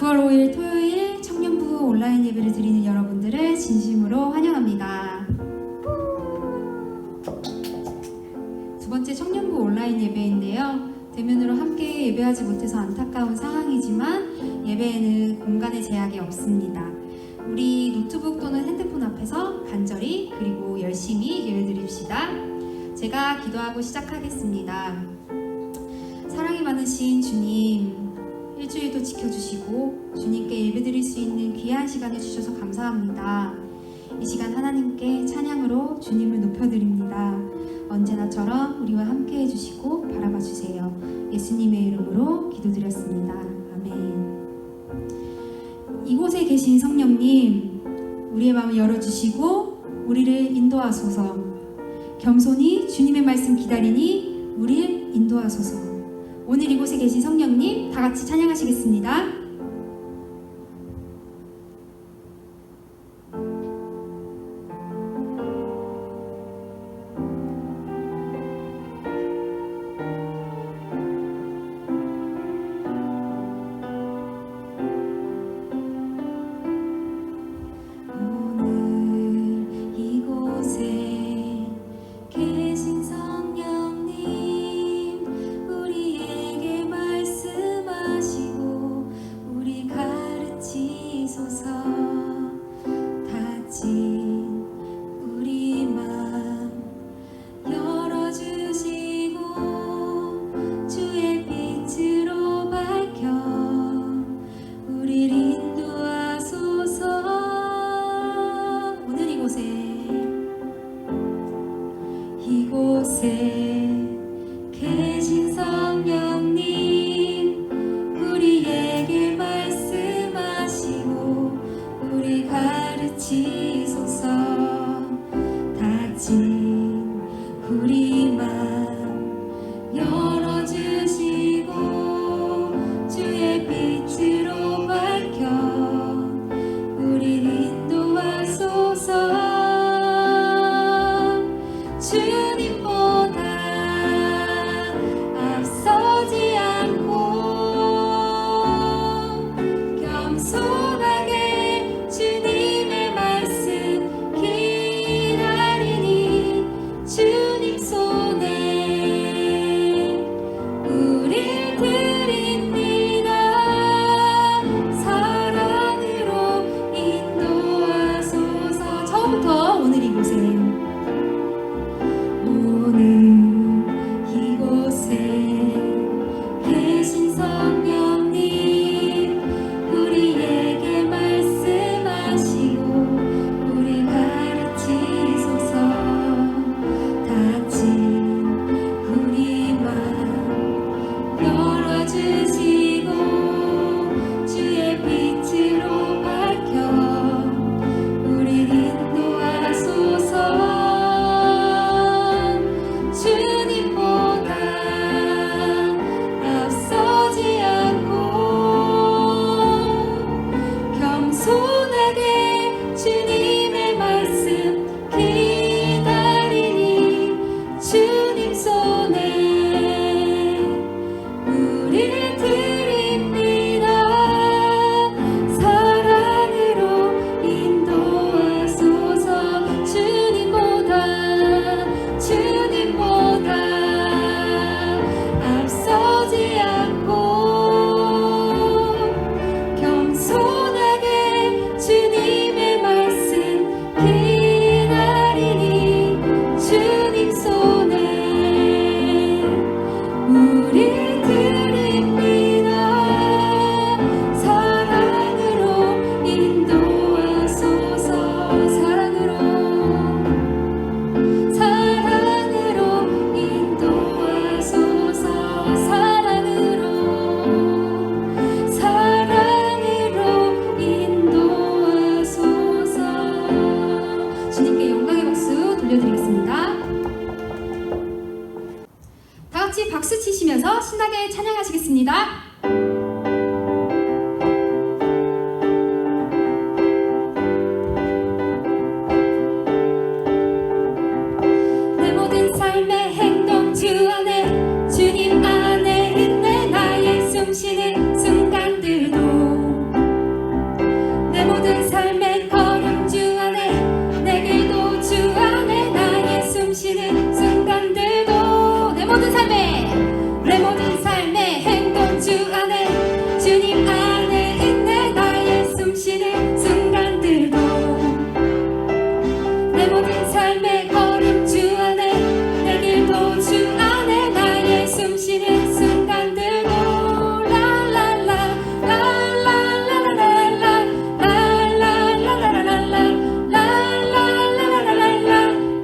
9월 5일 토요일 청년부 온라인 예배를 드리는 여러분들을 진심으로 환영합니다. 두 번째 청년부 온라인 예배인데요. 대면으로 함께 예배하지 못해서 안타까운 상황이지만 예배에는 공간의 제약이 없습니다. 우리 노트북 또는 핸드폰 앞에서 간절히 그리고 열심히 예배드립시다. 제가 기도하고 시작하겠습니다. 사랑이 많으신 주님, 일주일도 지켜주시고 주님께 예배드릴 수 있는 귀한 시간을 주셔서 감사합니다. 이 시간 하나님께 찬양으로 주님을 높여드립니다. 언제나처럼 우리와 함께 해주시고 바라봐 주세요. 예수님의 이름으로 기도드렸습니다. 아멘. 이곳에 계신 성령님, 우리의 마음을 열어주시고 우리를 인도하소서. 겸손히 주님의 말씀 기다리니 우리를 인도하소서. 오늘 이곳에 계신 성령님, 다 같이 찬양하시겠습니다. 이곳에 계신 성령님, 우리에게 말씀하시고 우리 가르치소서. 다진 우리 맘 열어주시고 주의 빛으로 밝혀 우리 인도하소서. 주님보다 앞서지 않고 겸손하게 주님의 말씀 기다리니 주님 손에 우릴 드립니다. 사랑으로 인도하소서. 처음부터 오늘 이곳에 계신 성령님, 우리에게 말씀하시고 우리 가르치소서. 다진 우리 맘 열어주시고 주의 빛으로 밝혀 우리 인도하소서. 주님의 말씀 기다리니 주님 손에 우릴 드립니다. 사랑으로 인도하소서. 주님보다 앞서지 않고 겸손하게 주님의 말씀 기다리니 주님 손에 우릴 드립니다. 사랑으로 인도하소서. 사랑으로 인도하소서. 사랑으로 인도하소서. 주님께 영광의 박수 돌려드리겠습니다. 다 같이 박수 치시면서 신나게 찬양하시겠습니다. 내 모든 삶의 행동 주 안에 주님 안에 있네. 나의 숨쉬는 순간들도 숨쉬는 순간들도 내 모든 삶의 행동 주 안에 주님 안에 있네. 나의 숨쉬는 순간들도 내 모든 삶의 걸음 주 안에 내 길도 주 안에 나의 숨쉬는 순간들도 라라라 라라라라라라 라라라라라라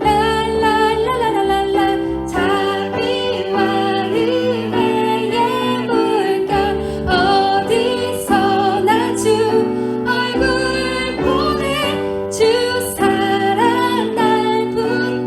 라라라라라라 자비와 은혜의 물가 어디서나 주 얼굴 보내 주 사랑 날 붙들고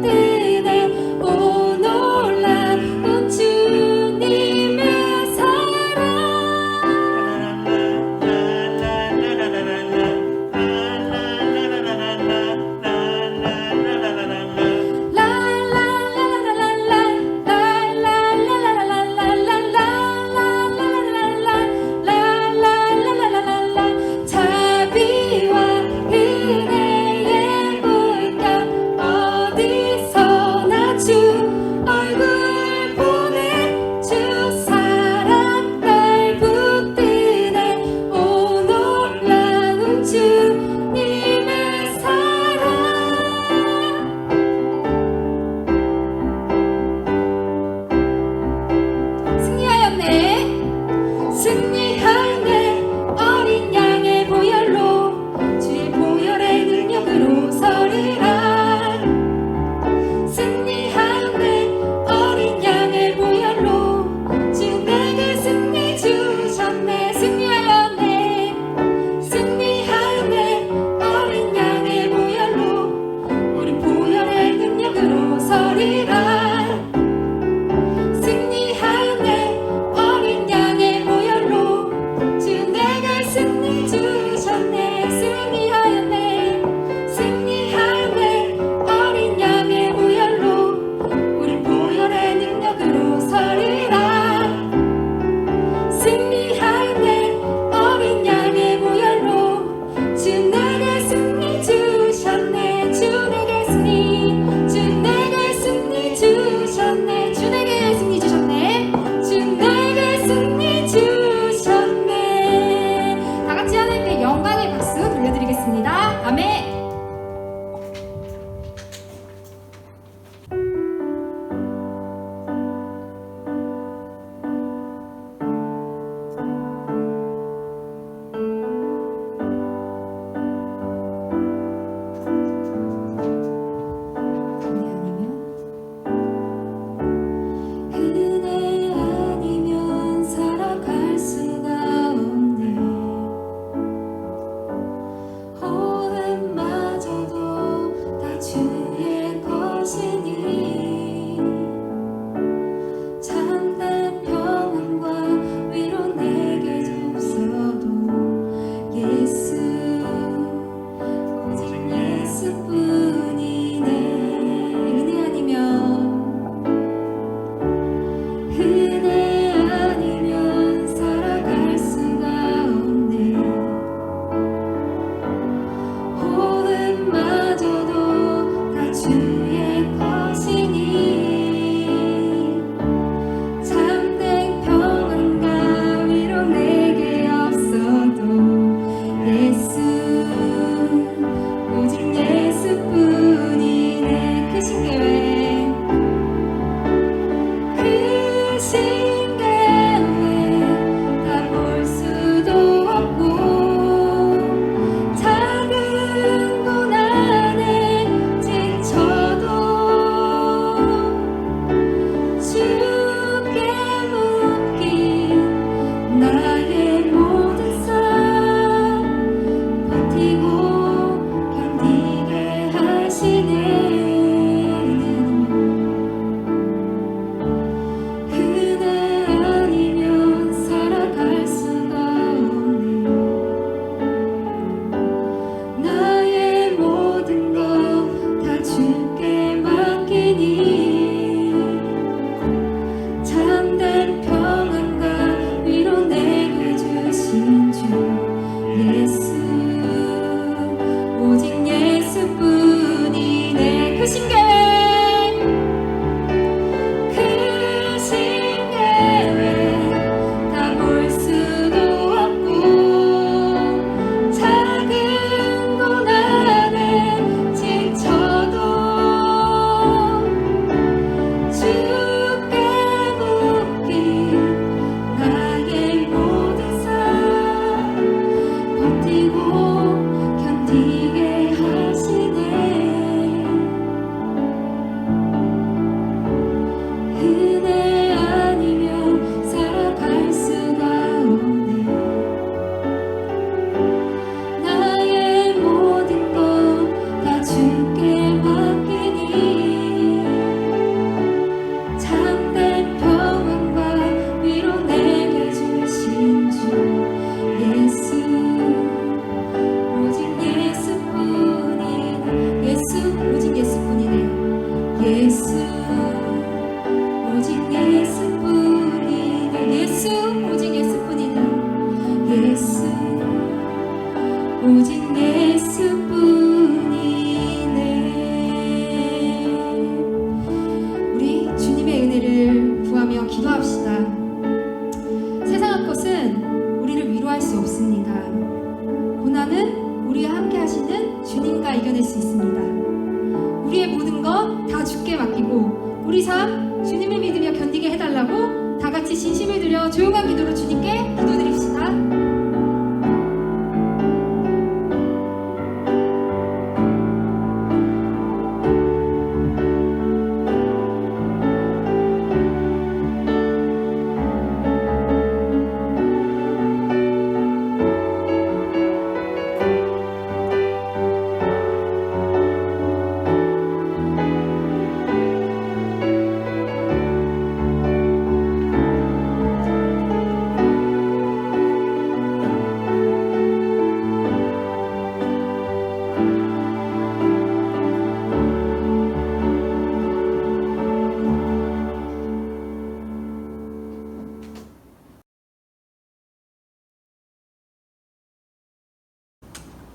거 다 주께 맡기고 우리 삶 주님을 믿으며 견디게 해달라고 다 같이 진심을 들여 조용한 기도로 주님께 기도드립시다.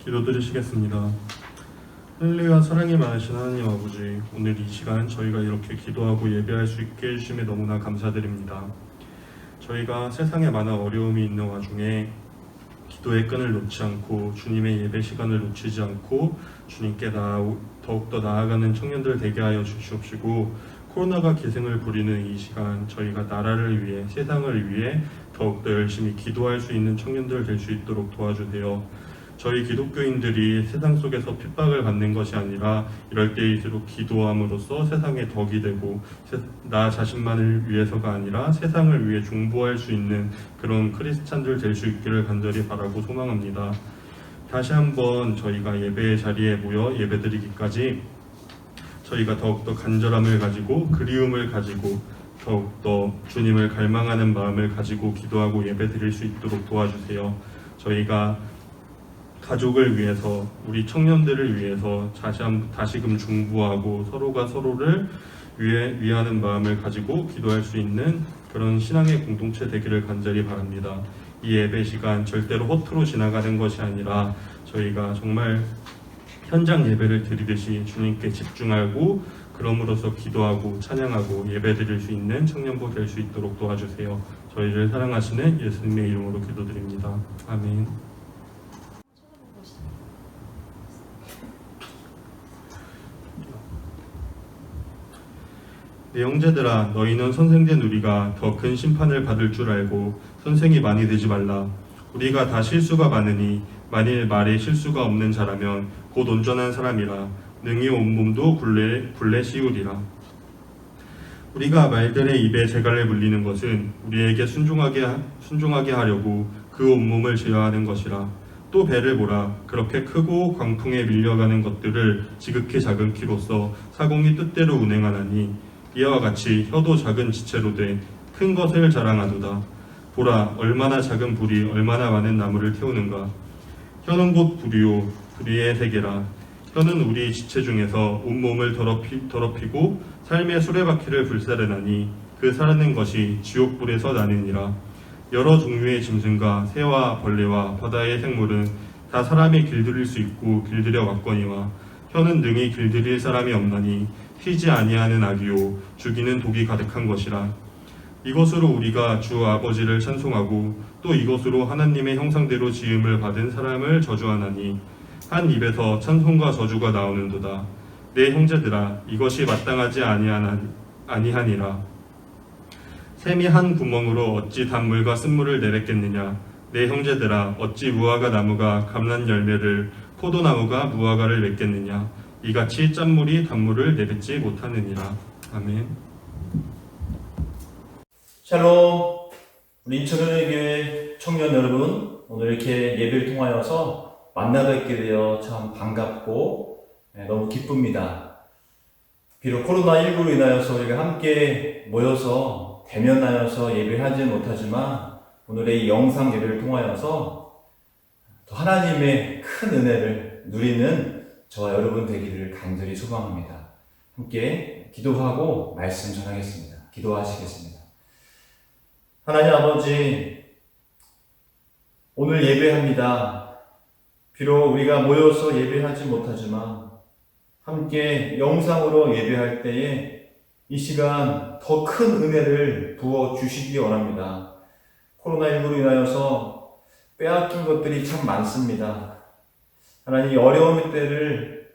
기도드리시겠습니다. 은혜와 사랑이 많으신 하나님 아버지, 오늘 이 시간 저희가 이렇게 기도하고 예배할 수 있게 해주심에 너무나 감사드립니다. 저희가 세상에 많은 어려움이 있는 와중에 기도의 끈을 놓지 않고 주님의 예배 시간을 놓치지 않고 주님께 더욱더 나아가는 청년들 되게 하여 주시옵시고, 코로나가 기승을 부리는 이 시간 저희가 나라를 위해, 세상을 위해 더욱더 열심히 기도할 수 있는 청년들 될 수 있도록 도와주세요. 저희 기독교인들이 세상 속에서 핍박을 받는 것이 아니라 이럴 때일수록 기도함으로써 세상에 덕이 되고 나 자신만을 위해서가 아니라 세상을 위해 중보할 수 있는 그런 크리스찬들 될 수 있기를 간절히 바라고 소망합니다. 다시 한번 저희가 예배의 자리에 모여 예배드리기까지 저희가 더욱더 간절함을 가지고 그리움을 가지고 더욱더 주님을 갈망하는 마음을 가지고 기도하고 예배드릴 수 있도록 도와주세요. 저희가 가족을 위해서, 우리 청년들을 위해서 다시금 중보하고 서로가 서로를 위하는 마음을 가지고 기도할 수 있는 그런 신앙의 공동체 되기를 간절히 바랍니다. 이 예배 시간 절대로 허투루 지나가는 것이 아니라 저희가 정말 현장 예배를 드리듯이 주님께 집중하고 그럼으로써 기도하고 찬양하고 예배드릴 수 있는 청년부 될 수 있도록 도와주세요. 저희를 사랑하시는 예수님의 이름으로 기도드립니다. 아멘. 내 형제들아, 너희는 선생된 우리가 더 큰 심판을 받을 줄 알고 선생이 많이 되지 말라. 우리가 다 실수가 많으니 만일 말에 실수가 없는 자라면 곧 온전한 사람이라 능히 온몸도 굴레 씌우리라. 우리가 말들의 입에 재갈을 물리는 것은 우리에게 순종하게 하려고 그 온몸을 제어하는 것이라. 또 배를 보라. 그렇게 크고 광풍에 밀려가는 것들을 지극히 작은 키로서 사공이 뜻대로 운행하나니 이와 같이 혀도 작은 지체로 돼 큰 것을 자랑하도다. 보라, 얼마나 작은 불이 얼마나 많은 나무를 태우는가. 혀는 곧 불이요 불의의 세계라. 혀는 우리 지체 중에서 온몸을 더럽히고 삶의 수레바퀴를 불사르나니 그 사르는 것이 지옥불에서 나느니라. 여러 종류의 짐승과 새와 벌레와 바다의 생물은 다 사람이 길들일 수 있고 길들여 왔거니와 혀는 능히 길들일 사람이 없나니 튀지 아니하는 악이요 죽이는 독이 가득한 것이라. 이것으로 우리가 주 아버지를 찬송하고 또 이것으로 하나님의 형상대로 지음을 받은 사람을 저주하나니 한 입에서 찬송과 저주가 나오는도다. 내 형제들아, 이것이 마땅하지 아니하니라. 샘이 한 구멍으로 어찌 단물과 쓴물을 내뱉겠느냐. 내 형제들아, 어찌 무화과 나무가 감람 열매를, 포도나무가 무화과를 맺겠느냐. 이같이 짠물이 단물을 내뱉지 못하느니라. 아멘. 샬롬. 우리 인천은혜 교회 청년 여러분, 오늘 이렇게 예배를 통하여서 만나 뵙게 되어 참 반갑고 너무 기쁩니다. 비록 코로나19로 인하여서 우리가 함께 모여서 대면하여서 예배하지 못하지만 오늘의 이 영상 예배를 통하여서 또 하나님의 큰 은혜를 누리는 저와 여러분 되기를 간절히 소망합니다. 함께 기도하고 말씀 전하겠습니다. 기도하시겠습니다. 하나님 아버지, 오늘 예배합니다. 비록 우리가 모여서 예배하지 못하지만 함께 영상으로 예배할 때에 이 시간 더 큰 은혜를 부어 주시기 원합니다. 코로나19로 인하여서 빼앗긴 것들이 참 많습니다. 하나님, 어려움의 때를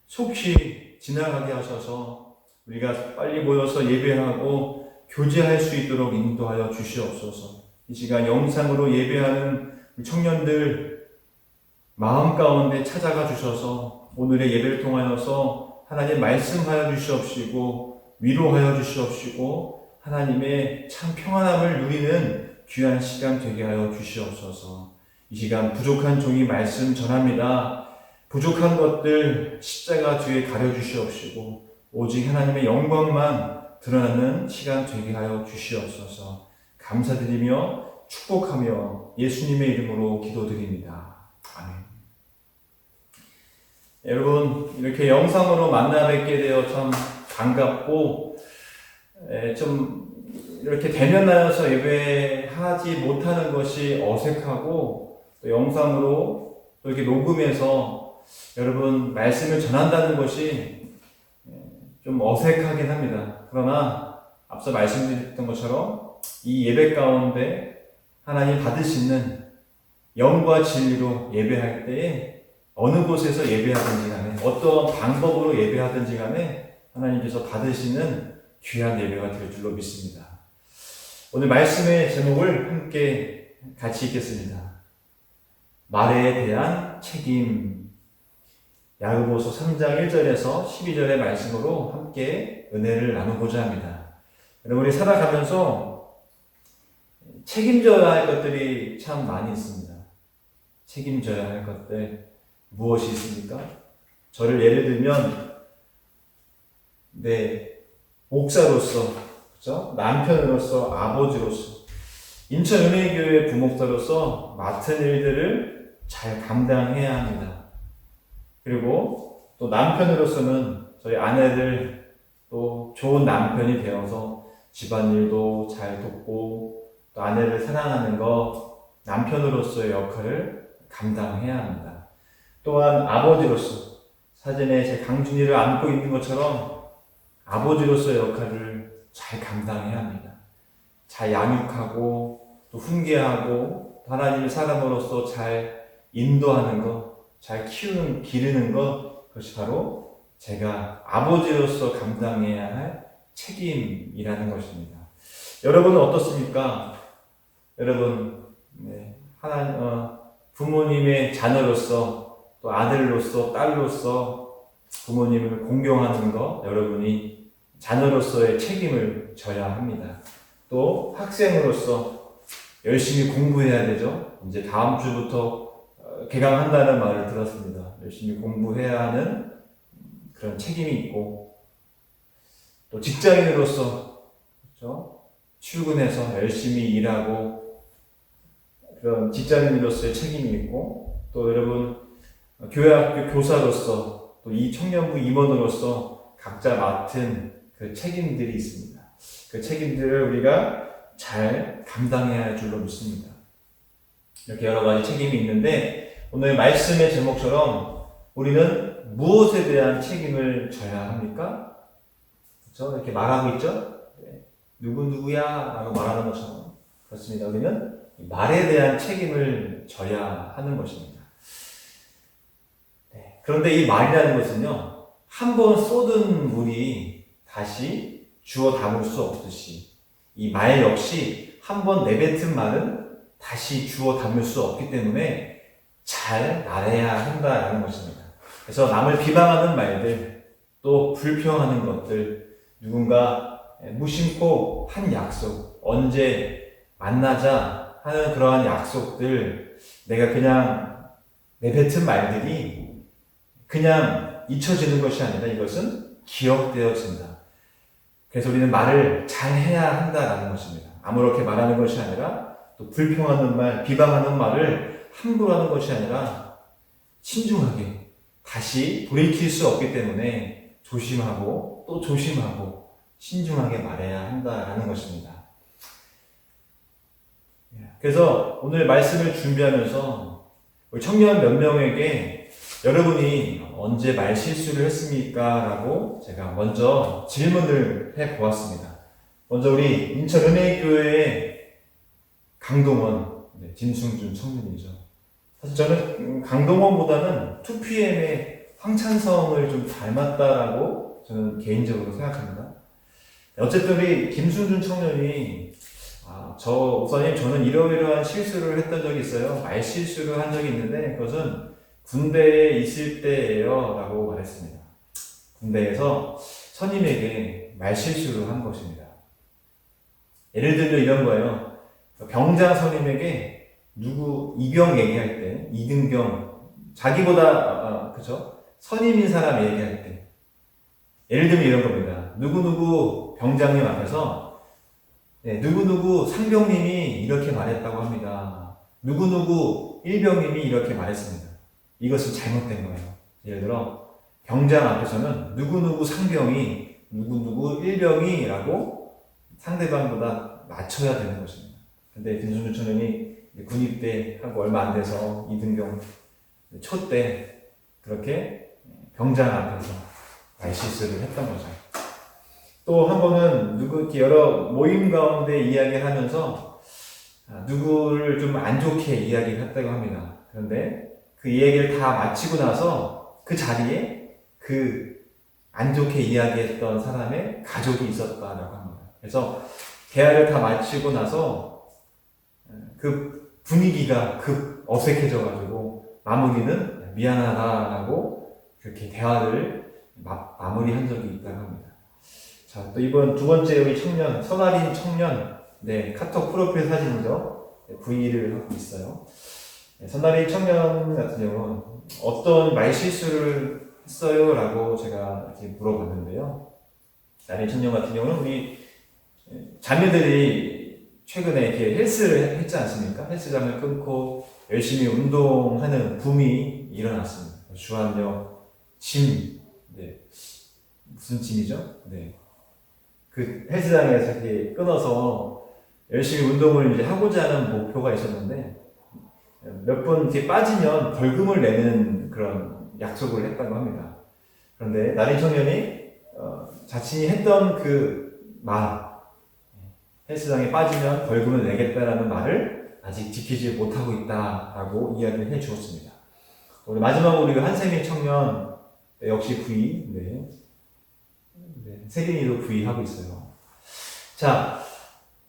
속히 지나가게 하셔서 우리가 빨리 모여서 예배하고 교제할 수 있도록 인도하여 주시옵소서. 이 시간 영상으로 예배하는 청년들 마음 가운데 찾아가 주셔서 오늘의 예배를 통하여서 하나님 말씀하여 주시옵시고 위로하여 주시옵시고 하나님의 참 평안함을 누리는 귀한 시간 되게 하여 주시옵소서. 이 시간 부족한 종이 말씀 전합니다. 부족한 것들 십자가 뒤에 가려 주시옵시고 오직 하나님의 영광만 드러나는 시간 되게 하여 주시옵소서. 감사드리며 축복하며 예수님의 이름으로 기도드립니다. 아멘. 여러분, 이렇게 영상으로 만나 뵙게 되어 참 반갑고 좀 이렇게 대면하여서 예배하지 못하는 것이 어색하고 또 영상으로 또 이렇게 녹음해서 여러분 말씀을 전한다는 것이 좀 어색하긴 합니다. 그러나 앞서 말씀드렸던 것처럼 이 예배 가운데 하나님 받으시는 영과 진리로 예배할 때에 어느 곳에서 예배하든지 간에 어떤 방법으로 예배하든지 간에 하나님께서 받으시는 귀한 예배가 될 줄로 믿습니다. 오늘 말씀의 제목을 함께 같이 읽겠습니다. 말에 대한 책임. 야고보서 3장 1절에서 12절의 말씀으로 함께 은혜를 나누고자 합니다. 여러분, 우리 살아가면서 책임져야 할 것들이 참 많이 있습니다. 책임져야 할 것들 무엇이 있습니까? 저를 예를 들면 목사로서, 그렇죠? 남편으로서, 아버지로서, 인천은혜교회 부목사로서 맡은 일들을 잘 감당해야 합니다. 그리고 또 남편으로서는 저희 아내를 또 좋은 남편이 되어서 집안일도 잘 돕고 또 아내를 사랑하는 것, 남편으로서의 역할을 감당해야 합니다. 또한 아버지로서, 사진에 제 강준이를 안고 있는 것처럼 아버지로서의 역할을 잘 감당해야 합니다. 잘 양육하고 또 훈계하고 하나님의 사람으로서 잘 인도하는 것, 잘 키우는, 기르는 것, 그것이 바로 제가 아버지로서 감당해야 할 책임이라는 것입니다. 여러분은 어떻습니까? 여러분, 부모님의 자녀로서, 또 아들로서, 딸로서 부모님을 공경하는 것, 여러분이 자녀로서의 책임을 져야 합니다. 또 학생으로서 열심히 공부해야 되죠. 이제 다음 주부터 개강한다는 말을 들었습니다. 열심히 공부해야 하는 그런 책임이 있고, 또 직장인으로서, 그렇죠? 출근해서 열심히 일하고 그런 직장인으로서의 책임이 있고, 또 여러분 교회학교 교사로서, 또 이 청년부 임원으로서 각자 맡은 그 책임들이 있습니다. 그 책임들을 우리가 잘 감당해야 할 줄로 믿습니다. 이렇게 여러 가지 책임이 있는데 오늘 말씀의 제목처럼 우리는 무엇에 대한 책임을 져야 합니까? 그렇죠? 이렇게 말하고 있죠? 누구야? 라고 말하는 것처럼 그렇습니다. 우리는 말에 대한 책임을 져야 하는 것입니다. 그런데 이 말이라는 것은요, 한번 쏟은 물이 다시 주워 담을 수 없듯이 이 말 역시 한번 내뱉은 말은 다시 주워 담을 수 없기 때문에 잘 말해야 한다라는 것입니다. 그래서 남을 비방하는 말들, 또 불평하는 것들, 누군가 무심코 한 약속, 언제 만나자 하는 그러한 약속들, 내가 그냥 내뱉은 말들이 그냥 잊혀지는 것이 아니라 이것은 기억되어진다. 그래서 우리는 말을 잘 해야 한다라는 것입니다. 아무렇게 말하는 것이 아니라 또 불평하는 말, 비방하는 말을 함부로 하는 것이 아니라 신중하게 다시 돌이킬 수 없기 때문에 조심하고 또 조심하고 신중하게 말해야 한다라는 것입니다. 그래서 오늘 말씀을 준비하면서 우리 청년 몇 명에게 여러분이 언제 말 실수를 했습니까? 라고 제가 먼저 질문을 해보았습니다. 먼저 우리 인천은혜교회의 강동원, 김승준 청년이죠. 사실 저는 강동원보다는 2PM의 황찬성을 좀 닮았다라고 저는 개인적으로 생각합니다. 어쨌든 우리 김순준 청년이 목사님 저는 이러이러한 실수를 했던 적이 있어요. 말 실수를 한 적이 있는데 그것은 군대에 있을 때예요 라고 말했습니다. 군대에서 선임에게 말 실수를 한 것입니다. 예를 들면 이런 거예요. 병장 선임에게 누구 이병 얘기할 때 이등병 자기보다 그죠? 선임인 사람 얘기할 때 예를 들면 이런 겁니다. 누구누구 병장님 앞에서 누구누구 상병님이 이렇게 말했다고 합니다. 누구누구 일병님이 이렇게 말했습니다. 이것은 잘못된 거예요. 예를 들어 병장 앞에서는 누구누구 상병이 누구누구 일병이 라고 상대방보다 낮춰야 되는 것입니다. 근데 김순준 청년이 군입대하고 얼마 안 돼서 이등병 초 때 그렇게 병장 앞에서 말실수를 했던 거죠. 또 한 번은 여러 모임 가운데 이야기를 하면서 누구를 좀 안 좋게 이야기를 했다고 합니다. 그런데 그 이야기를 다 마치고 나서 그 자리에 그 안 좋게 이야기했던 사람의 가족이 있었다라고 합니다. 그래서 대화를 다 마치고 나서 그 분위기가 급 어색해져가지고 마무리는 미안하다라고 그렇게 대화를 마무리한 적이 있다고 합니다. 자, 또 이번 두 번째 우리 청년, 선아린 청년, 카톡 프로필 사진이죠. V를 하고 있어요. 선아린 청년 같은 경우는 어떤 말실수를 했어요? 라고 제가 이렇게 물어봤는데요. 나린 청년 같은 경우는 우리 자매들이 최근에 이렇게 헬스를 했지 않습니까? 헬스장을 끊고 열심히 운동하는 붐이 일어났습니다. 주한역 짐, 무슨 짐이죠? 그 헬스장에서 이렇게 끊어서 열심히 운동을 이제 하고자 하는 목표가 있었는데 몇 번 이렇게 빠지면 벌금을 내는 그런 약속을 했다고 합니다. 그런데 나린 청년이 자신이 했던 그 말, 헬스장에 빠지면 벌금을 내겠다라는 말을 아직 지키지 못하고 있다라고 이야기를 해 주었습니다. 우리 마지막으로 우리 한세민 청년 역시 V, 세린이도 V 하고 있어요. 자,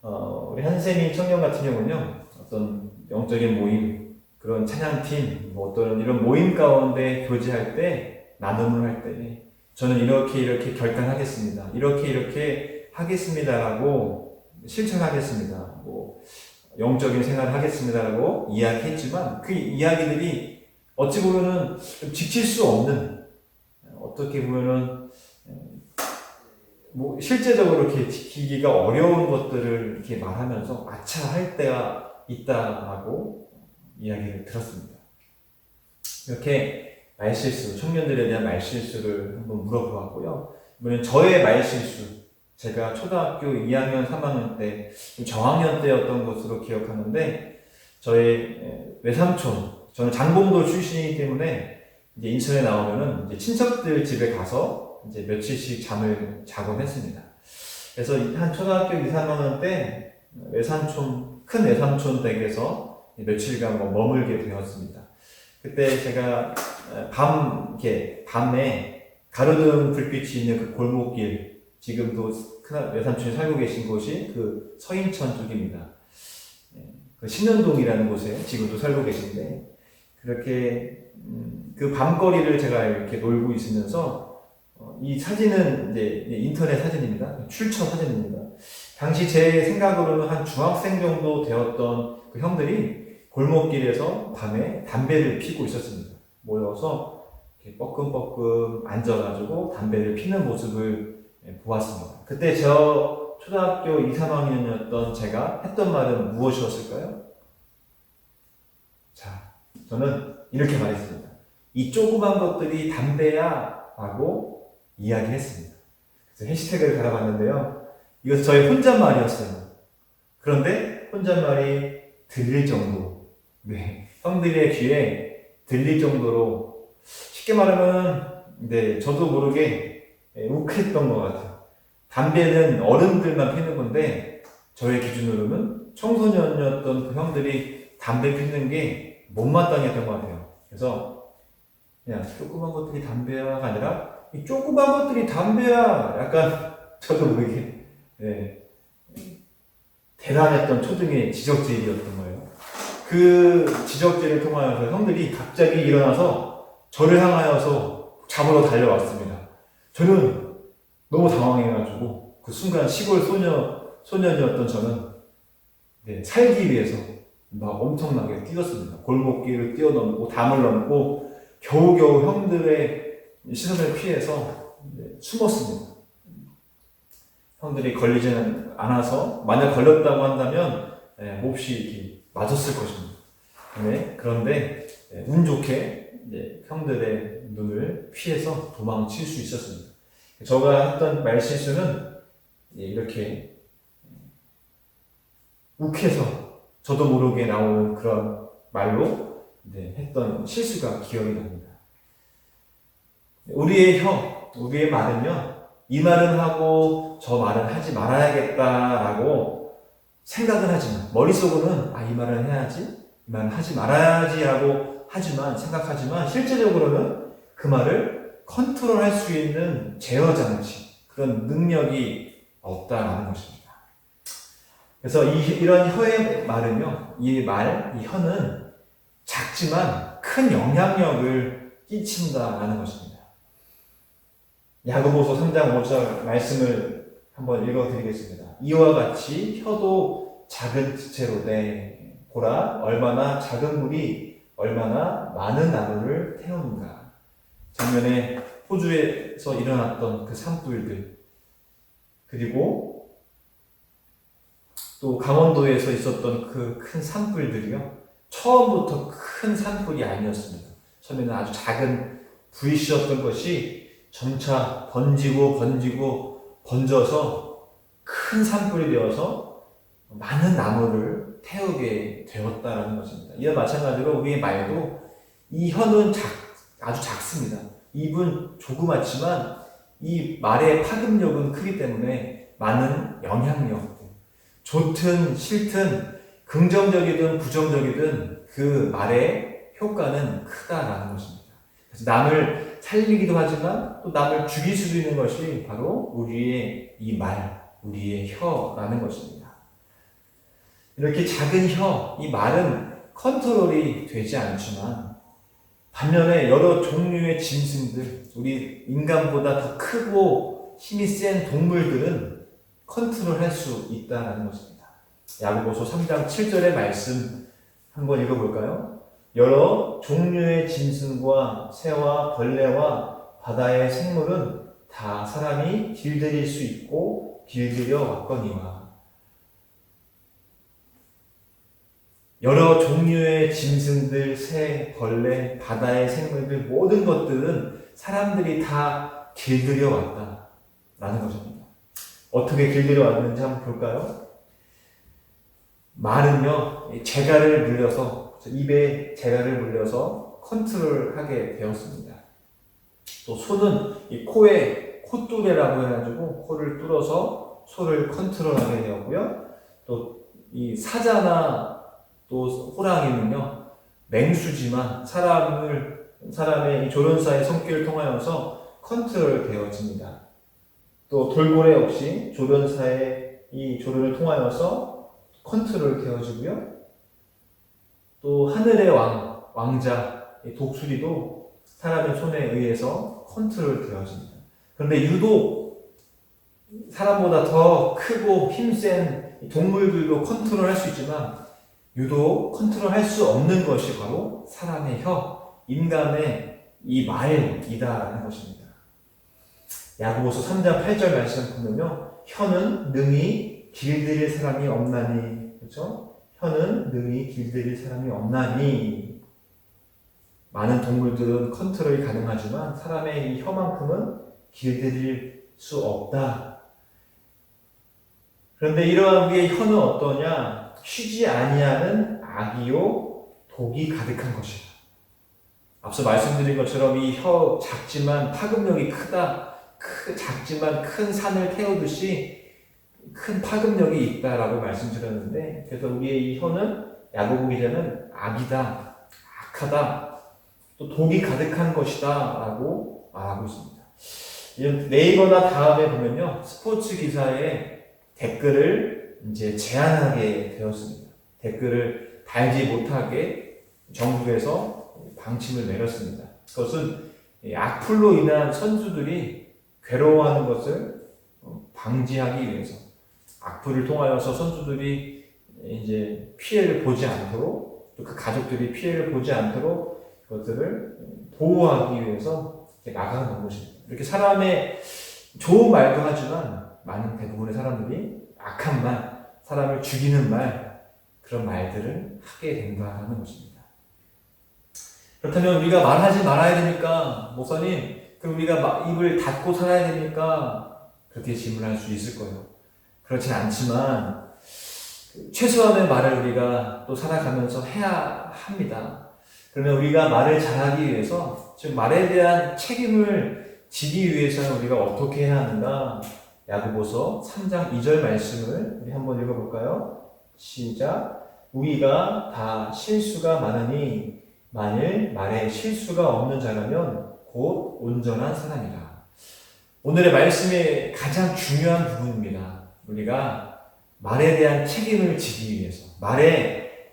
우리 한세민 청년 같은 경우는요, 어떤 영적인 모임, 그런 찬양팀, 어떤 이런 모임 가운데 교제할 때, 나눔을 할 때, 저는 이렇게 결단하겠습니다. 이렇게 하겠습니다라고 실천하겠습니다. 영적인 생활을 하겠습니다라고 이야기했지만 그 이야기들이 어찌 보면은 지킬 수 없는, 어떻게 보면은 실제적으로 이렇게 지키기가 어려운 것들을 이렇게 말하면서 아차할 때가 있다라고 이야기를 들었습니다. 이렇게 말실수, 청년들에 대한 말실수를 한번 물어보았고요. 이번엔 저의 말실수, 제가 초등학교 2학년, 3학년 때, 저학년 때였던 것으로 기억하는데, 저의 외삼촌, 저는 장봉도 출신이기 때문에, 이제 인천에 나오면은 이제 친척들 집에 가서 이제 며칠씩 잠을 자곤 했습니다. 그래서 한 초등학교 2, 3학년 때, 큰 외삼촌 댁에서 며칠간 머물게 되었습니다. 그때 제가 밤에 가로등 불빛이 있는 그 골목길, 지금도 큰 외삼촌이 살고 계신 곳이 그 서인천 쪽입니다. 그 신현동이라는 곳에 지금도 살고 계신데, 그렇게 그 밤거리를 제가 이렇게 놀고 있으면서 이 사진은 이제 인터넷 사진입니다. 출처 사진입니다. 당시 제 생각으로는 한 중학생 정도 되었던 그 형들이 골목길에서 밤에 담배를 피고 있었습니다. 모여서 이렇게 뻐끔뻐끔 앉아가지고 담배를 피는 모습을 보았습니다. 그때 저 초등학교 2, 3학년이었던 제가 했던 말은 무엇이었을까요? 자, 저는 이렇게 말했습니다. 이 조그만 것들이 담배야 라고 이야기했습니다. 그래서 해시태그를 달아봤는데요. 이것은 저의 혼잣말이었어요. 그런데 혼잣말이 들릴 정도, 형들의 귀에 들릴 정도로, 쉽게 말하면 저도 모르게 욱했던 것 같아요. 담배는 어른들만 피는 건데 저의 기준으로는 청소년이었던 그 형들이 담배 피는 게 못마땅했던 것 같아요. 그래서 그냥 조그만 것들이 담배가 아니라 이 조그만 것들이 담배야. 약간 저도 모르게 대단했던 초등의 지적질이었던 거예요. 그 지적질을 통하여서 형들이 갑자기 일어나서 저를 향하여서 잡으러 달려왔습니다. 저는 너무 당황해가지고 그 순간 시골 소년이었던 저는 살기 위해서 막 엄청나게 뛰었습니다. 골목길을 뛰어넘고 담을 넘고 겨우겨우 형들의 시선을 피해서 숨었습니다. 형들이 걸리지는 않아서 만약 걸렸다고 한다면 몹시 이렇게 맞았을 것입니다. 그런데 운 좋게 형들의 눈을 피해서 도망칠 수 있었습니다. 제가 했던 말실수는 이렇게 욱해서 저도 모르게 나오는 그런 말로 했던 실수가 기억이 납니다. 우리의 우리의 말은요, 이 말은 하고 저 말은 하지 말아야겠다라고 생각은 하지만 머릿속으로는 이 말은 해야지, 이 말은 하지 말아야지라고 생각하지만 실제적으로는 그 말을 컨트롤할 수 있는 제어 장치, 그런 능력이 없다라는 것입니다. 그래서 이런 혀의 말은요, 이 혀는 작지만 큰 영향력을 끼친다라는 것입니다. 야고보서 3장 5절 말씀을 한번 읽어드리겠습니다. 이와 같이 혀도 작은 지체로되 보라 얼마나 작은 물이 얼마나 많은 나무를 태우는가. 작년에 호주에서 일어났던 그 산불들, 그리고 또 강원도에서 있었던 그 큰 산불들이요, 처음부터 큰 산불이 아니었습니다. 처음에는 아주 작은 불씨였던 것이 점차 번져서 큰 산불이 되어서 많은 나무를 태우게 되었다라는 것입니다. 이와 마찬가지로 우리의 말도 이 혀는 아주 작습니다. 입은 조그맣지만 이 말의 파급력은 크기 때문에 많은 영향력, 좋든 싫든 긍정적이든 부정적이든 그 말의 효과는 크다라는 것입니다. 그래서 남을 살리기도 하지만 또 남을 죽일 수도 있는 것이 바로 우리의 이 말, 우리의 혀라는 것입니다. 이렇게 작은 이 말은 컨트롤이 되지 않지만 반면에 여러 종류의 짐승들, 우리 인간보다 더 크고 힘이 센 동물들은 컨트롤할 수 있다는 것입니다. 야고보서 3장 7절의 말씀 한번 읽어볼까요? 여러 종류의 짐승과 새와 벌레와 바다의 생물은 다 사람이 길들일 수 있고 길들여 왔거니와. 여러 종류의 짐승들, 새, 벌레, 바다의 생물들, 모든 것들은 사람들이 다 길들여 왔다라는 것입니다. 어떻게 길들여 왔는지 한번 볼까요? 말은요, 재갈을 물려서, 입에 재갈을 물려서 컨트롤하게 되었습니다. 또 소는 이 코에 콧뚜레라고 해가지고 코를 뚫어서 소를 컨트롤하게 되었고요. 또 이 사자나 또 호랑이는요, 맹수지만 사람의 이 조련사의 손길을 통하여서 컨트롤 되어집니다. 또 돌고래 역시 조련사의 이 조련을 통하여서 컨트롤 되어지고요. 또 하늘의 왕자, 독수리도 사람의 손에 의해서 컨트롤 되어집니다. 그런데 유독 사람보다 더 크고 힘센 동물들도 컨트롤할 수 있지만 유독 컨트롤할 수 없는 것이 바로 사람의 인간의 이 말이다라는 것입니다. 야고보서 3장 8절 말씀 보면요, 혀는 능히 길들일 사람이 없나니, 그렇죠? 혀는 능히 길들일 사람이 없나니. 많은 동물들은 컨트롤이 가능하지만 사람의 이 혀만큼은 길들일 수 없다. 그런데 이러한 우리의 혀는 어떠냐? 쉬지 아니하는 악이요 독이 가득한 것이다. 앞서 말씀드린 것처럼 이 혀 작지만 파급력이 크다. 작지만 큰 산을 태우듯이 큰 파급력이 있다라고 말씀드렸는데, 그래서 우리의 이 혀는 야고보 기자는 악이다, 악하다, 또 독이 가득한 것이다 라고 말하고 있습니다. 네이버나 다음에 보면요, 스포츠 기사에 댓글을 이제 제한하게 되었습니다. 댓글을 달지 못하게 정부에서 방침을 내렸습니다. 그것은 악플로 인한 선수들이 괴로워하는 것을 방지하기 위해서, 악플을 통하여서 선수들이 이제 피해를 보지 않도록, 또 그 가족들이 피해를 보지 않도록 그것들을 보호하기 위해서 나가는 것입니다. 이렇게 사람의 좋은 말도 하지만 많은 대부분의 사람들이 악한 말, 사람을 죽이는 말, 그런 말들을 하게 된다는 것입니다. 그렇다면 우리가 말하지 말아야 됩니까? 목사님, 그럼 우리가 입을 닫고 살아야 됩니까? 그렇게 질문할 수 있을 거예요. 그렇진 않지만 최소한의 말을 우리가 또 살아가면서 해야 합니다. 그러면 우리가 말을 잘하기 위해서, 즉 말에 대한 책임을 지기 위해서는 우리가 어떻게 해야 하는가? 야고보서 3장 2절 말씀을 우리 한번 읽어볼까요? 시작. 우리가 다 실수가 많으니 만일 말에 실수가 없는 자라면 곧 온전한 사람이라. 오늘의 말씀의 가장 중요한 부분입니다. 우리가 말에 대한 책임을 지기 위해서, 말에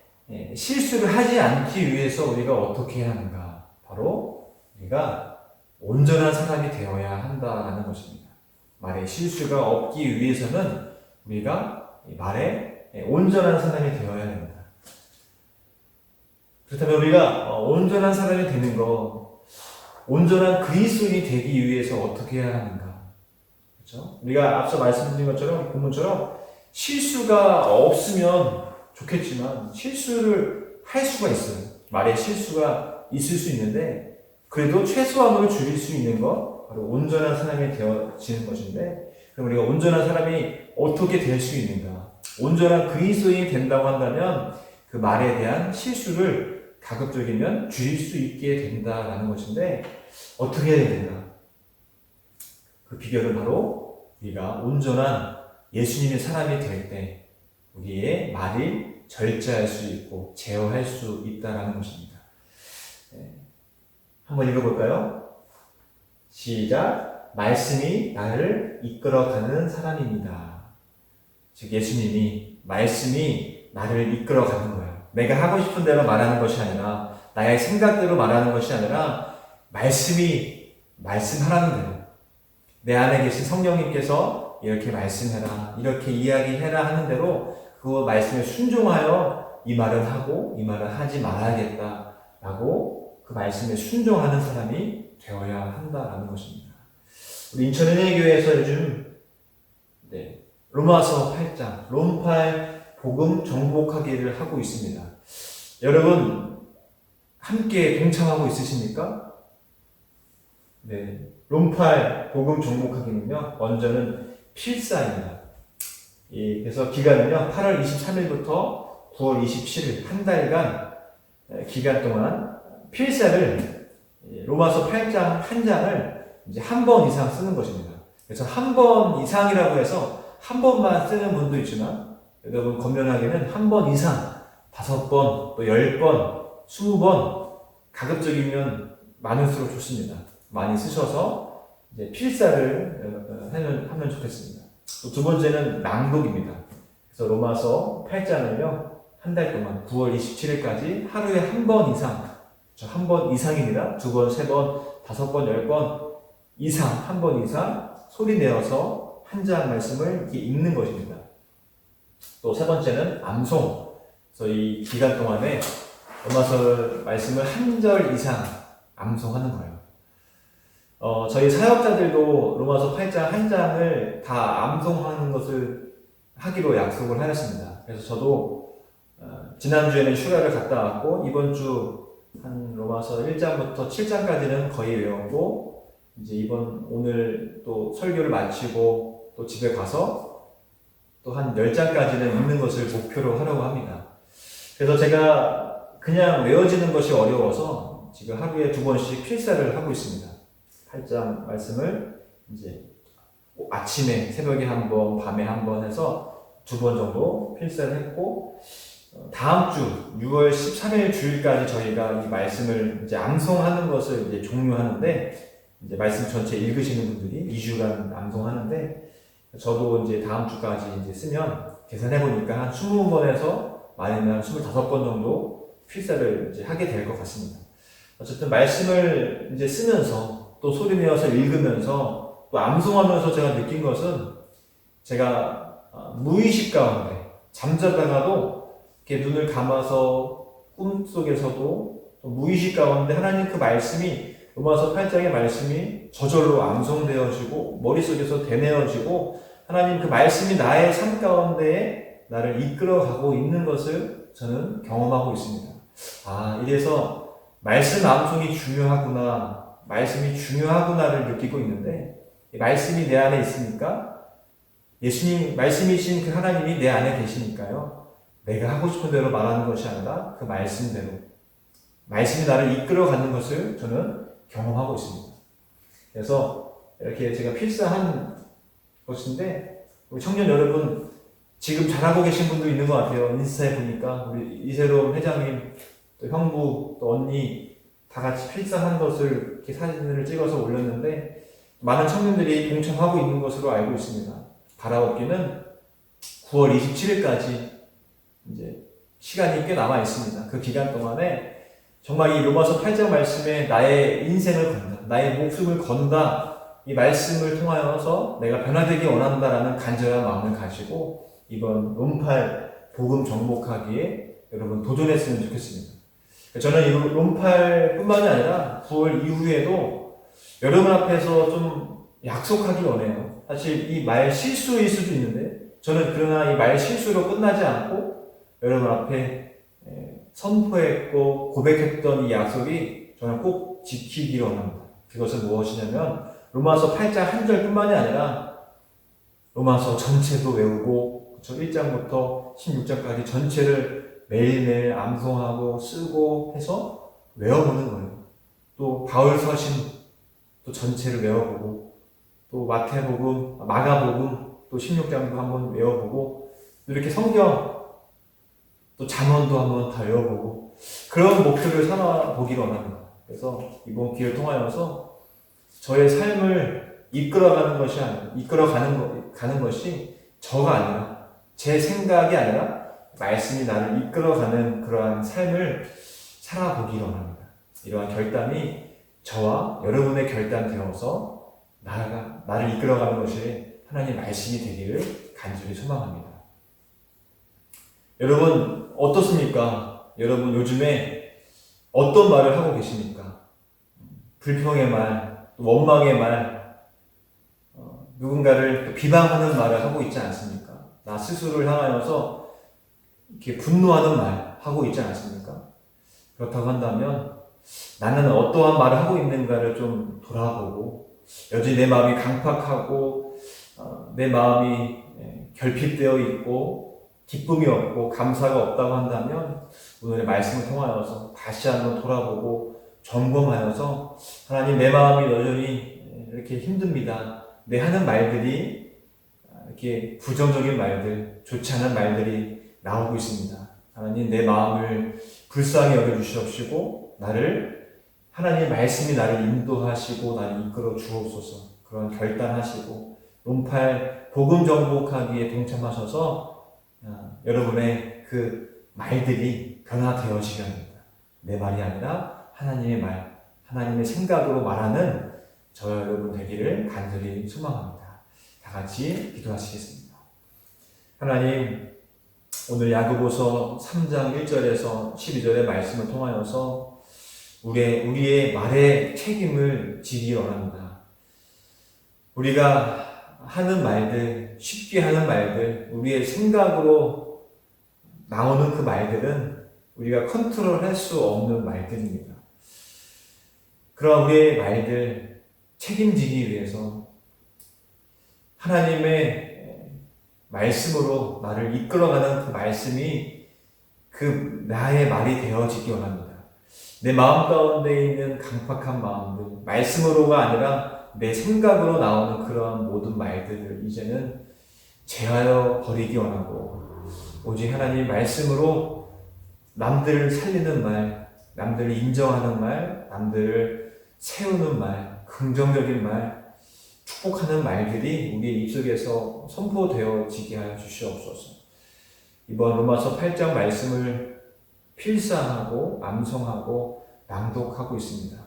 실수를 하지 않기 위해서 우리가 어떻게 해야 하는가? 바로 우리가 온전한 사람이 되어야 한다는 것입니다. 말에 실수가 없기 위해서는 우리가 말에 온전한 사람이 되어야 합니다. 그렇다면 우리가 온전한 사람이 되는 거, 온전한 그리스도인이 되기 위해서 어떻게 해야 하는가? 그렇죠? 우리가 앞서 말씀드린 것처럼, 본문처럼 실수가 없으면 좋겠지만 실수를 할 수가 있어요. 말에 실수가 있을 수 있는데 그래도 최소한으로 줄일 수 있는 것, 바로 온전한 사람이 되어지는 것인데, 그럼 우리가 온전한 사람이 어떻게 될 수 있는가? 온전한 그리스도인이 된다고 한다면 그 말에 대한 실수를 가급적이면 줄일 수 있게 된다라는 것인데, 어떻게 해야 되는가? 그 비결은 바로 우리가 온전한 예수님의 사람이 될 때 우리의 말이 절제할 수 있고 제어할 수 있다는 것입니다. 한번 읽어볼까요? 시작. 말씀이 나를 이끌어가는 사람입니다. 즉 예수님이, 말씀이 나를 이끌어가는 거예요. 내가 하고 싶은 대로 말하는 것이 아니라, 나의 생각대로 말하는 것이 아니라 말씀이 말씀하라는 대로, 내 안에 계신 성령님께서 이렇게 말씀해라, 이렇게 이야기해라 하는 대로 그 말씀에 순종하여 이 말은 하고 이 말은 하지 말아야겠다 라고 그 말씀에 순종하는 사람이 되어야 한다라는 것입니다. 우리 인천은혜교회에서 요즘 로마서 8장 롬팔 복음 정복하기를 하고 있습니다. 여러분 함께 동참하고 있으십니까? 네, 롬팔 복음 정복하기는요, 먼저는 필사입니다. 그래서 기간은요, 8월 23일부터 9월 27일 한 달간 기간 동안 필사를, 로마서 8장 한 장을 이제 한 번 이상 쓰는 것입니다. 그래서 한 번 이상이라고 해서 한 번만 쓰는 분도 있지만, 여러분 건면하기는 한 번 이상, 5번, 또 10번, 20번, 가급적이면 많을수록 좋습니다. 많이 쓰셔서 이제 필사를 하면 좋겠습니다. 또 두 번째는 낭독입니다. 그래서 로마서 8장을요, 한 달 동안 9월 27일까지 하루에 한 번 이상, 한 번 이상입니다. 2번, 3번, 5번, 10번 이상, 한 번 이상 소리 내어서 한 장 말씀을 이렇게 읽는 것입니다. 또 세 번째는 암송. 그래서 이 기간 동안에 로마서 말씀을 한 절 이상 암송하는 거예요. 저희 사역자들도 로마서 8장 한 장을 다 암송하는 것을 하기로 약속을 하였습니다. 그래서 저도 지난주에는 휴가를 갔다 왔고, 이번 주 한 로마서 1장부터 7장까지는 거의 외웠고, 이제 오늘 또 설교를 마치고 또 집에 가서 또 한 10장까지는 읽는 것을 목표로 하려고 합니다. 그래서 제가 그냥 외워지는 것이 어려워서 지금 하루에 2번씩 필사를 하고 있습니다. 8장 말씀을 이제 아침에, 새벽에 한 번, 밤에 한 번 해서 2번 정도 필사를 했고, 다음 주 6월 13일 주일까지 저희가 이 말씀을 이제 암송하는 것을 이제 종료하는데, 이제 말씀 전체 읽으시는 분들이 2주간 암송하는데, 저도 이제 다음 주까지 이제 쓰면 계산해 보니까 한 20번에서 많으면 한 25번 정도 필사를 이제 하게 될 것 같습니다. 어쨌든 말씀을 이제 쓰면서 또 소리 내어서 읽으면서 또 암송하면서 제가 느낀 것은, 제가 무의식 가운데 잠자다가도 이렇게 눈을 감아서 꿈속에서도 또 무의식 가운데 하나님 그 말씀이, 로마서 8장의 말씀이 저절로 암송되어지고 머릿속에서 되뇌어지고 하나님 그 말씀이 나의 삶 가운데에 나를 이끌어가고 있는 것을 저는 경험하고 있습니다. 이래서 말씀 암송이 중요하구나, 말씀이 중요하구나를 느끼고 있는데, 이 말씀이 내 안에 있으니까, 예수님 말씀이신 그 하나님이 내 안에 계시니까요, 내가 하고 싶은 대로 말하는 것이 아니라 그 말씀대로, 말씀이 나를 이끌어가는 것을 저는 경험하고 있습니다. 그래서 이렇게 제가 필사한 것인데, 우리 청년 여러분 지금 잘하고 계신 분도 있는 것 같아요. 인스타에 보니까 우리 이세롬 회장님, 또 형부, 또 언니 다 같이 필사한 것을 이렇게 사진을 찍어서 올렸는데, 많은 청년들이 동참하고 있는 것으로 알고 있습니다. 바라옵기는 9월 27일까지 이제 시간이 꽤 남아 있습니다. 그 기간 동안에 정말 이 로마서 8장 말씀에 나의 인생을 건다, 나의 목숨을 건다, 이 말씀을 통하여서 내가 변화되기 원한다라는 간절한 마음을 가지고 이번 롬팔 복음 정복하기에 여러분 도전했으면 좋겠습니다. 저는 이 롬팔 뿐만이 아니라 9월 이후에도 여러분 앞에서 좀 약속하기 원해요. 사실 이 말 실수일 수도 있는데, 저는 그러나 이 말 실수로 끝나지 않고 여러분 앞에 선포했고 고백했던 이 약속이 저는 꼭 지키기를 원합니다. 그것은 무엇이냐면, 로마서 8장 한 절뿐만이 아니라 로마서 전체도 외우고, 1장부터 16장까지 전체를 매일매일 암송하고 쓰고 해서 외워보는 거예요. 또 바울 서신 또 전체를 외워보고, 또 마태복음, 마가복음 또 16장도 한번 외워보고, 이렇게 성경 또 잠언도 한번 다 외워보고, 그런 목표를 삼아보기를 원합니다. 그래서 이번 기회를 통하여서 저의 삶을 이끌어가는 것이 아니라, 가는 것이 저가 아니라, 제 생각이 아니라 말씀이 나를 이끌어가는 그러한 삶을 살아보기를 원합니다. 이러한 결단이 저와 여러분의 결단 되어서 나를 이끌어가는 것이 하나님의 말씀이 되기를 간절히 소망합니다. 여러분 어떻습니까? 여러분 요즘에 어떤 말을 하고 계십니까? 불평의 말, 원망의 말, 누군가를 또 비방하는 말을 하고 있지 않습니까? 나 스스로를 향하여서 이렇게 분노하는 말 하고 있지 않습니까? 그렇다고 한다면 나는 어떠한 말을 하고 있는가를 좀 돌아보고, 여전히 내 마음이 강팍하고 내 마음이 결핍되어 있고 기쁨이 없고 감사가 없다고 한다면, 오늘의 말씀을 통하여서 다시 한번 돌아보고 점검하여서, 하나님 내 마음이 여전히 이렇게 힘듭니다. 내 하는 말들이 이렇게 부정적인 말들, 좋지 않은 말들이 나오고 있습니다. 하나님 내 마음을 불쌍히 여겨주시옵시고, 하나님의 말씀이 나를 인도하시고 나를 이끌어 주옵소서. 그런 결단하시고 롬팔 복음 정복하기에 동참하셔서 여러분의 그 말들이 변화되어지게 합니다. 내 말이 아니라 하나님의 말, 하나님의 생각으로 말하는 저와 여러분 되기를 간절히 소망합니다. 다 같이 기도하시겠습니다. 하나님, 오늘 야고보서 3장 1절에서 12절의 말씀을 통하여서 우리의 말에 책임을 지기 원합니다. 우리가 하는 말들, 쉽게 하는 말들, 우리의 생각으로 나오는 그 말들은 우리가 컨트롤할 수 없는 말들입니다. 그런 우리의 말들 책임지기 위해서 하나님의 말씀으로 나를 이끌어가는 그 말씀이 그 나의 말이 되어지기 원합니다. 내 마음 가운데 있는 강팍한 마음들, 말씀으로가 아니라 내 생각으로 나오는 그러한 모든 말들을 이제는 제하여 버리기 원하고, 오직 하나님 말씀으로 남들을 살리는 말, 남들을 인정하는 말, 남들을 세우는 말, 긍정적인 말, 축복하는 말들이 우리의 입속에서 선포되어지게 하여 주시옵소서. 이번 로마서 8장 말씀을 필사하고 암송하고 낭독하고 있습니다.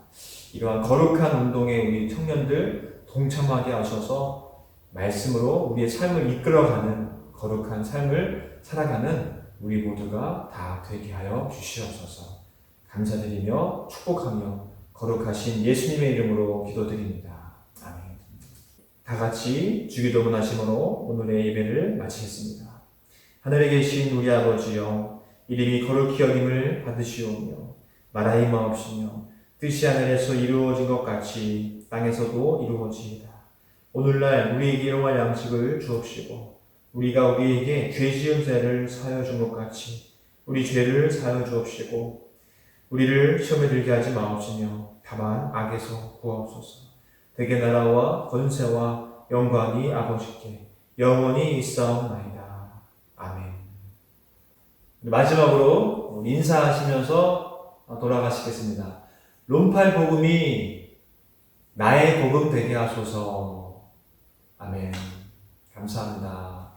이러한 거룩한 운동에 우리 청년들 동참하게 하셔서 말씀으로 우리의 삶을 이끌어가는 거룩한 삶을 살아가는 우리 모두가 다 되게 하여 주시옵소서. 감사드리며 축복하며 거룩하신 예수님의 이름으로 기도드립니다. 아멘. 다 같이 주기도문 하심으로 오늘의 예배를 마치겠습니다. 하늘에 계신 우리 아버지여, 이름이 거룩히 여김을 받으시오며 말하이 마옵시며 뜻이 하늘에서 이루어진 것 같이 땅에서도 이루어지이다. 오늘날 우리에게 일용할 양식을 주옵시고 우리가 우리에게 죄 지은 자를 사하여 준 것 같이 우리 죄를 사하여 주옵시고 우리를 시험에 들게 하지 마옵시며 다만 악에서 구하옵소서. 대개 나라와 권세와 영광이 아버지께 영원히 있사옵나이다. 아멘. 마지막으로 인사하시면서 돌아가시겠습니다. 롬팔 복음이 나의 복음 되게 하소서. 아멘. 감사합니다.